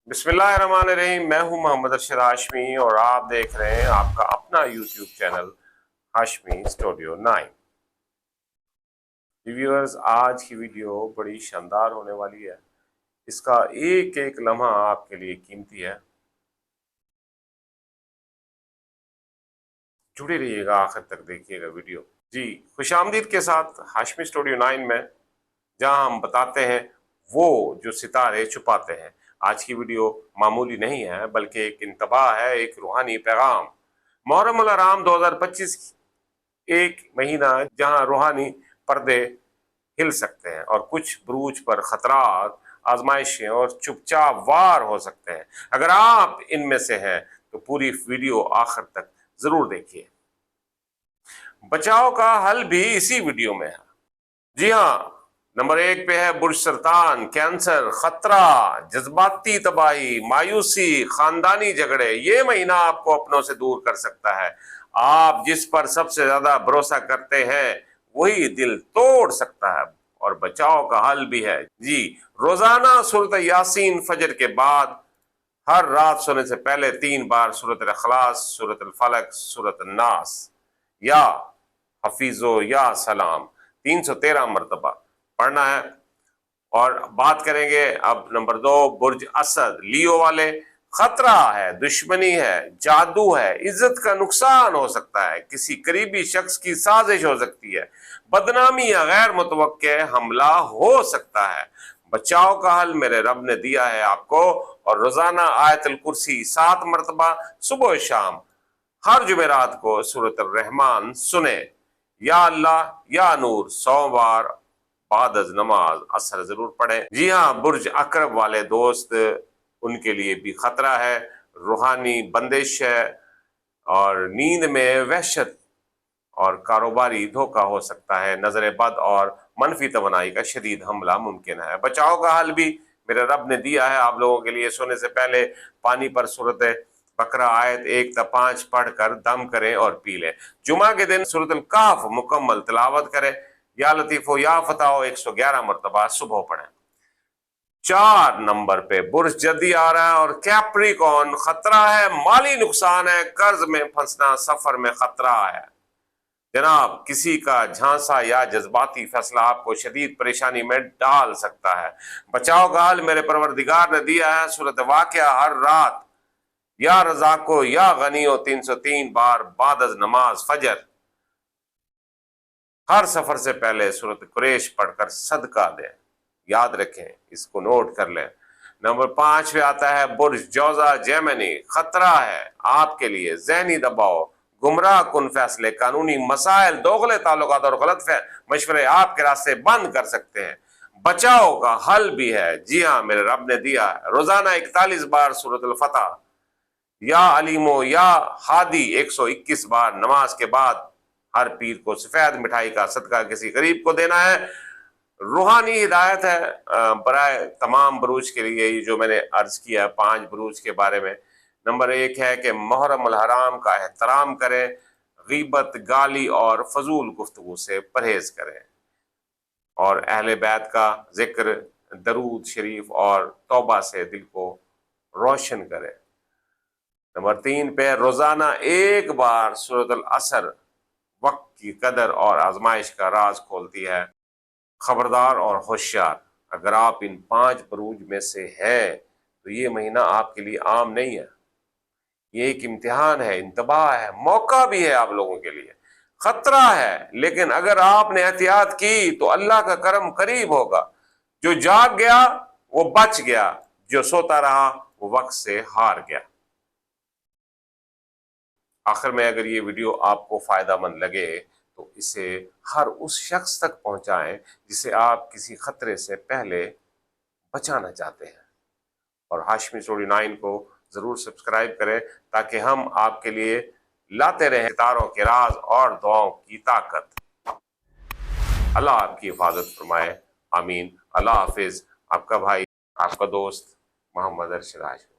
बिस्मिल्लाहिर्रहमानिर्रहीम। मैं हूं मोहम्मद अरशद हाशमी और आप देख रहे हैं आपका अपना YouTube channel Hashmi studio 9। Viewers, आज की वीडियो बड़ी शानदार होने वाली है। इसका एक एक लम्हा आपके लिए कीमती है। जुड़े रहिएगा, आखिर तक देखिएगा वीडियो। जी, खुशामदीद के साथ हाशमी स्टूडियो 9 में, जहां हम बताते हैं वो जो सितारे छुपाते हैं। आज की वीडियो मामूली नहीं है, बल्कि एक इंतबाह है, एक रूहानी पैगाम। मुहर्रम उल हराम 2025 एक महीना जहां रूहानी पर्दे हिल सकते हैं और कुछ बुरूज पर खतरात, आजमाइशें और चुपचाप वार हो सकते हैं। अगर आप इनमें से हैं तो पूरी वीडियो आखिर तक जरूर देखिए। बचाव का हल भी इसी वीडियो में है। जी हाँ, नंबर 1 पे है बुर्ज सरतान, कैंसर, खतरा, जज्बाती तबाही, मायूसी, खानदानी झगड़े। ये महीना आपको अपनों से दूर कर सकता है। आप जिस पर सबसे ज्यादा भरोसा करते हैं वही दिल तोड़ सकता है। और बचाव का हल भी है। जी, रोजाना सूरत यासीन फजर के बाद हर रात सोने से पहले 3 बार सूरत अल-इखलास, सूरत अल-फलक, सूरत अन-नास या हफीजो या सलाम 313 मरतबा पढ़ना है। और बात करेंगे अब नंबर 2, बुर्ज असद, लियो वाले। खतरा है, दुश्मनी है, जादू है, इज्जत का नुकसान हो सकता है, किसी करीबी शख्स की साजिश हो सकती है, बदनामी या गैर मुतवक्के हमला हो सकता है। बचाव का हल मेरे रब ने दिया है आपको। और रोजाना आयतुल कुर्सी 7 मरतबा सुबह शाम हर जुमेरात को सूरत रहमान सुने। या अल्लाह या नूर 100 बार बाद नमाज असर जरूर पढ़े। जी हाँ, बुर्ज अकरब वाले दोस्त, उनके लिए भी खतरा है, रूहानी बंदिश है और नींद में वहशत और कारोबारी धोखा हो सकता है। नजर बद और मनफी तवनाई का शदीद हमला मुमकिन है। बचाव का हल भी मेरे रब ने दिया है आप लोगों के लिए। सोने से पहले पानी पर सूरत बकरा आयत 1 से 5 पढ़कर दम करें और पी लें। जुमा के दिन सूरत अल काफ मुकम्मल तिलावत करें। या लतीफो या फताहो 111 मरतबा सुबह पढ़ें। 4 नंबर पे बुर्ज जदी आ रहा है और कैप्रिकॉर्न, खतरा है, माली नुकसान है, कर्ज में फंसना, सफर में खतरा है। जनाब, किसी का झांसा या जज्बाती फैसला आपको शदीद परेशानी में डाल सकता है। बचाव का हल मेरे परवरदिगार ने दिया है। सूरत वाक़िया हर रात या रज़ाको या गनियो 303 बार बाद नमाज फजर। हर सफर से पहले सूरत कुरैश पढ़कर सदका दें। याद रखें, इसको नोट कर लें। नंबर 5 पे आता है बुर्ज जौजा जेमिनी। खतरा है आपके लिए ज़हनी दबाव, गुमराह कुन फैसले, कानूनी मसाइल, दोगले ताल्लुकात और गलत मशवरे आपके रास्ते बंद कर सकते हैं। बचाव का हल भी है। जी हाँ, मेरे रब ने दिया है। रोजाना 41 बार सूरत अल फतह या अलीमो या हादी 121 बार नमाज के बाद हर पीर को सफेद मिठाई का सदका किसी गरीब को देना है। रूहानी हिदायत है बराए तमाम बुरूज के लिए। ये जो मैंने अर्ज किया 5 बुरूज के बारे में। नंबर 1 है कि मुहर्रम उल हराम का एहतराम करें, गीबत, गाली और फजूल गुफ्तगू से परहेज करें और अहले बैत का जिक्र, दरूद शरीफ और तौबा से दिल को रोशन करें। नंबर 3 पे रोजाना 1 बार सूरत अल असर वक्त की कदर और आजमाइश का राज खोलती है। खबरदार और होशियार, अगर आप इन 5 बुरूज में से हैं तो ये महीना आपके लिए आम नहीं है। ये एक इम्तिहान है, इंतबाह है, मौका भी है आप लोगों के लिए। खतरा है, लेकिन अगर आपने एहतियात की तो अल्लाह का करम करीब होगा। जो जाग गया वो बच गया, जो सोता रहा वो वक्त से हार गया। आखिर में, अगर ये वीडियो आपको फायदामंद लगे तो इसे हर उस शख्स तक पहुंचाएं जिसे आप किसी खतरे से पहले बचाना चाहते हैं। और हाशमी स्टूडियो 9 को जरूर सब्सक्राइब करें ताकि हम आपके लिए लाते रहें सितारों के राज और दुआओं की ताकत। अल्लाह आपकी हिफाजत फरमाए, आमीन। अल्लाह हाफिज। आपका भाई, आपका दोस्त मोहम्मद अरशद हाशमी।